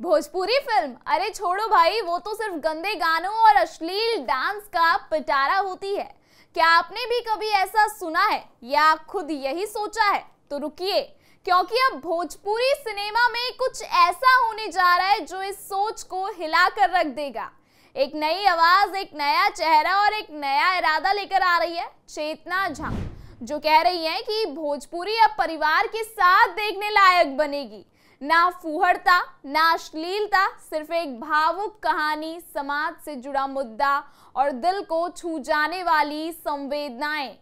Bhojpuri film, अरे छोड़ो भाई, वो तो सिर्फ गंदे गानों और अश्लील डांस का पिटारा होती है। क्या आपने भी कभी ऐसा सुना है या खुद यही सोचा है? तो रुकिए, क्योंकि अब भोजपुरी सिनेमा में कुछ ऐसा होने जा रहा है जो इस सोच को हिला कर रख देगा। एक नई आवाज, एक नया चेहरा और एक नया इरादा लेकर आ रही है चेतना झा, जो कह रही है कि भोजपुरी अब परिवार के साथ देखने लायक बनेगी। ना फूहड़ता, ना अश्लीलता, सिर्फ एक भावुक कहानी, समाज से जुड़ा मुद्दा और दिल को छू जाने वाली संवेदनाएं।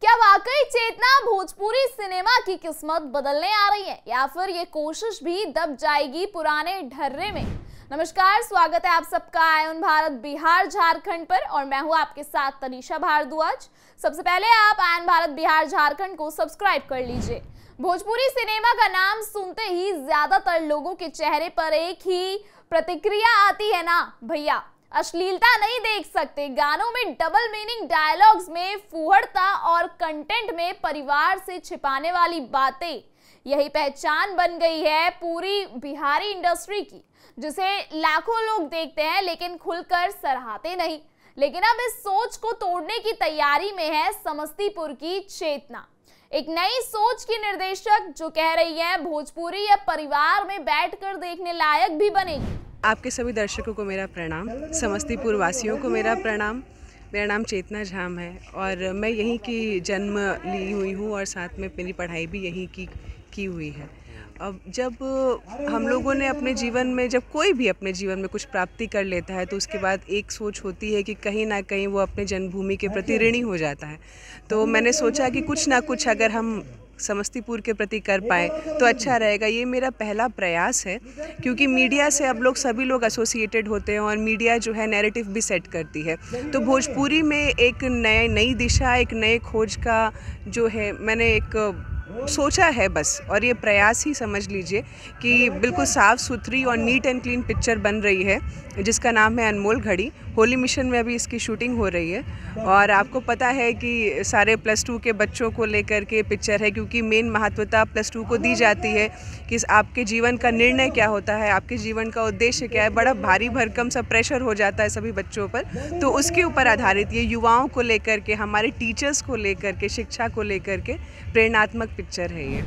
क्या वाकई चेतना भोजपुरी सिनेमा की किस्मत बदलने आ रही है या फिर ये कोशिश भी दब जाएगी पुराने ढर्रे में? नमस्कार, स्वागत है आप सबका आयन भारत बिहार झारखंड पर और मैं हूं आपके साथ तनीषा भारद्वाज। सबसे पहले आप आयन भारत बिहार झारखंड को सब्सक्राइब कर लीजिए। भोजपुरी सिनेमा का नाम सुनते ही ज्यादातर लोगों के चेहरे पर एक ही प्रतिक्रिया आती है ना भैया, अश्लीलता नहीं देख सकते, गानों में डबल मीनिंग डायलॉग्स में फूहड़ता और कंटेंट में परिवार से छिपाने वाली बातें, यही पहचान बन गई है पूरी बिहारी इंडस्ट्री की, जिसे लाखों लोग देखते हैं लेकिन खुलकर सराहते नहीं। लेकिन अब इस सोच को तोड़ने की तैयारी में है समस्तीपुर की चेतना, एक नई सोच की निर्देशक, जो कह रही है भोजपुरी अब परिवार में बैठकर देखने लायक भी बनेगी। आपके सभी दर्शकों को मेरा प्रणाम, समस्तीपुर वासियों को मेरा प्रणाम। मेरा नाम चेतना झा है और मैं यहीं की जन्म ली हुई हूँ और साथ में मेरी पढ़ाई भी यहीं की हुई है। अब जब हम लोगों ने अपने जीवन में, जब कोई भी अपने जीवन में कुछ प्राप्ति कर लेता है तो उसके बाद एक सोच होती है कि कहीं ना कहीं वो अपने जन्मभूमि के प्रति ऋणी हो जाता है। तो मैंने सोचा कि कुछ ना कुछ अगर हम समस्तीपुर के प्रति कर पाए तो अच्छा रहेगा। ये मेरा पहला प्रयास है, क्योंकि मीडिया से अब सभी लोग एसोसिएटेड होते हैं और मीडिया जो है नैरेटिव भी सेट करती है। तो भोजपुरी में एक नई दिशा, एक नए खोज का जो है मैंने एक सोचा है बस, और ये प्रयास ही समझ लीजिए कि बिल्कुल साफ़ सुथरी और नीट एंड क्लीन पिक्चर बन रही है, जिसका नाम है अनमोल घड़ी। होली मिशन में अभी इसकी शूटिंग हो रही है और आपको पता है कि सारे +2 के बच्चों को लेकर के पिक्चर है, क्योंकि मेन महत्वता +2 को दी जाती है कि आपके जीवन का निर्णय क्या होता है, आपके जीवन का उद्देश्य क्या है। बड़ा भारी भरकम सा प्रेशर हो जाता है सभी बच्चों पर, तो उसके ऊपर आधारित ये युवाओं को लेकर के, हमारे टीचर्स को लेकर के, शिक्षा को लेकर के प्रेरणात्मक पिक्चर है ये।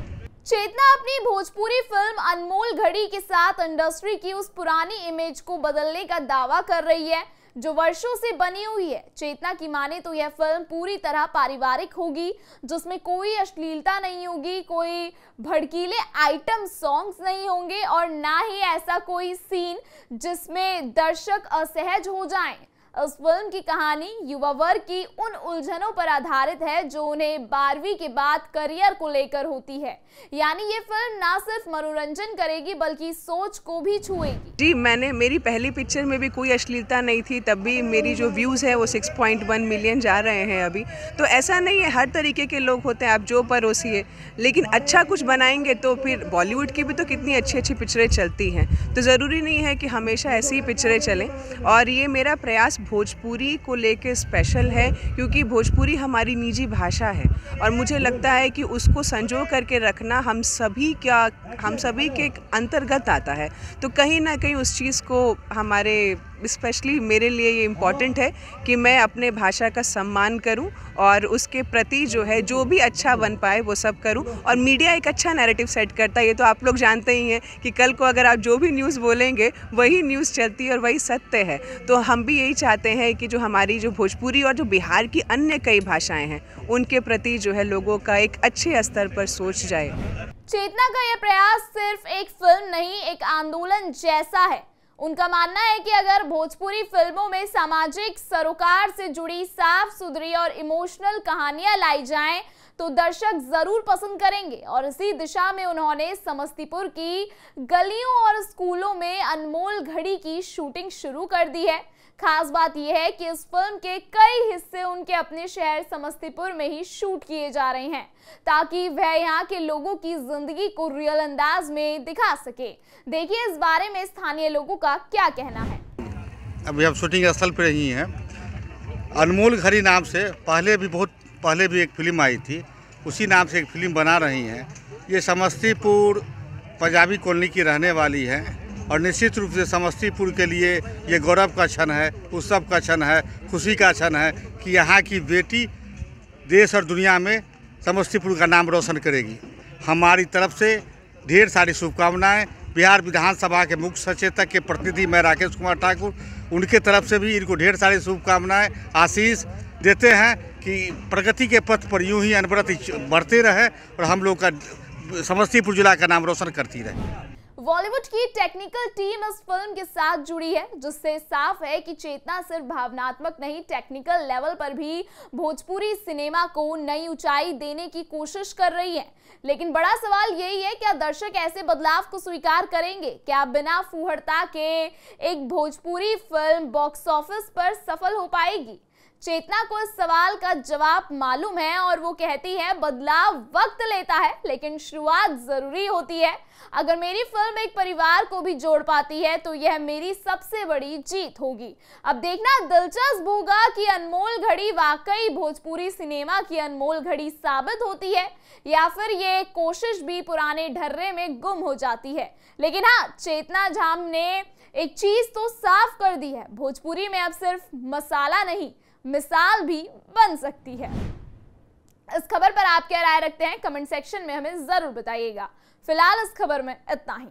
चेतना अपनी भोजपुरी फिल्म अनमोल घड़ी के साथ इंडस्ट्री की उस पुरानी इमेज को बदलने का दावा कर रही है जो वर्षों से बनी हुई है। चेतना की माने तो यह फिल्म पूरी तरह पारिवारिक होगी, जिसमें कोई अश्लीलता नहीं होगी, कोई भड़कीले आइटम सॉन्ग्स नहीं होंगे और ना ही ऐसा कोई सीन जिसमें दर्शक असहज हो जाएं। इस फिल्म की कहानी युवा वर्ग की उन उलझनों पर आधारित है जो उन्हें 12वीं के बाद करियर को लेकर होती है। यानी ये फिल्म ना सिर्फ मनोरंजन करेगी बल्कि सोच को भी छुएगी। जी, मेरी पहली पिक्चर में भी कोई अश्लीलता नहीं थी, तब भी मेरी जो व्यूज़ है वो 6.1 मिलियन जा रहे हैं अभी। तो ऐसा नहीं है, हर तरीके के लोग होते हैं, आप जो परोसिए, लेकिन अच्छा कुछ बनाएंगे तो फिर बॉलीवुड की भी तो कितनी अच्छी अच्छी पिक्चरें चलती हैं, तो ज़रूरी नहीं है कि हमेशा ऐसी ही पिक्चरें चलें। और ये मेरा प्रयास भोजपुरी को लेके स्पेशल है, क्योंकि भोजपुरी हमारी निजी भाषा है और मुझे लगता है कि उसको संजो करके रखना हम सभी के अंतर्गत आता है। तो कहीं ना कहीं उस चीज़ को हमारे, स्पेशली मेरे लिए ये इम्पॉर्टेंट है कि मैं अपने भाषा का सम्मान करूं और उसके प्रति जो है जो भी अच्छा बन पाए वो सब करूं। और मीडिया एक अच्छा नैरेटिव सेट करता है, ये तो आप लोग जानते ही हैं कि कल को अगर आप जो भी न्यूज़ बोलेंगे वही न्यूज़ चलती है और वही सत्य है। तो हम भी यही चाहते हैं कि जो हमारी जो भोजपुरी और जो बिहार की अन्य कई भाषाएँ हैं उनके प्रति जो है लोगों का एक अच्छे स्तर पर सोच जाए। चेतना का यह प्रयास सिर्फ एक फिल्म नहीं, एक आंदोलन जैसा है। उनका मानना है कि अगर भोजपुरी फिल्मों में सामाजिक सरोकार से जुड़ी साफ सुथरी और इमोशनल कहानियां लाई जाएं तो दर्शक जरूर पसंद करेंगे और इसी दिशा में उन्होंने समस्तीपुर की गलियों और स्कूलों में अनमोल घड़ी की शूटिंग शुरू कर दी है। खास बात यह है कि इस फिल्म के कई हिस्से उनके अपने शहर समस्तीपुर में ही शूट किए जा रहे हैं, ताकि वह यहाँ के लोगों की जिंदगी को रियल अंदाज में दिखा सके। देखिए इस बारे में स्थानीय लोगों का क्या कहना है। अभी हम शूटिंग स्थल पर ही हैं। अनमोल घड़ी नाम से बहुत पहले भी एक फिल्म आई थी, उसी नाम से एक फिल्म बना रही हैं। ये समस्तीपुर पंजाबी कॉलोनी की रहने वाली है और निश्चित रूप से समस्तीपुर के लिए ये गौरव का क्षण है, उत्सव का क्षण है, खुशी का क्षण है कि यहाँ की बेटी देश और दुनिया में समस्तीपुर का नाम रोशन करेगी। हमारी तरफ से ढेर सारी शुभकामनाएं। बिहार विधानसभा के मुख्य सचेतक के प्रतिनिधि मैं राकेश कुमार ठाकुर, उनके तरफ से भी इनको ढेर सारी शुभकामनाएं, आशीष देते हैं कि प्रगति के पथ पर यूं ही अनवरत बढ़ते रहे और हम लोग का समस्तीपुर जिला का नाम रोशन करती रहे। बॉलीवुड की टेक्निकल टीम इस फिल्म के साथ जुड़ी है, जिससे साफ है कि चेतना सिर्फ भावनात्मक नहीं, टेक्निकल लेवल पर भी भोजपुरी सिनेमा को नई ऊंचाई देने की कोशिश कर रही है। लेकिन बड़ा सवाल यही है, क्या दर्शक ऐसे बदलाव को स्वीकार करेंगे? क्या बिना फूहड़ता के एक भोजपुरी फिल्म बॉक्स ऑफिस पर सफल हो पाएगी? चेतना को इस सवाल का जवाब मालूम है और वो कहती है, बदलाव वक्त लेता है लेकिन शुरुआत जरूरी होती है। अगर मेरी फिल्म एक परिवार को भी जोड़ पाती है तो यह मेरी सबसे बड़ी जीत होगी। अब देखना दिलचस्प होगा कि अनमोल घड़ी वाकई भोजपुरी सिनेमा की अनमोल घड़ी साबित होती है या फिर ये कोशिश भी पुराने ढर्रे में गुम हो जाती है। लेकिन हाँ, चेतना झाम ने एक चीज तो साफ कर दी है, भोजपुरी में अब सिर्फ मसाला नहीं, मिसाल भी बन सकती है। इस खबर पर आप क्या राय रखते हैं? कमेंट सेक्शन में हमें जरूर बताइएगा। फिलहाल इस खबर में इतना ही।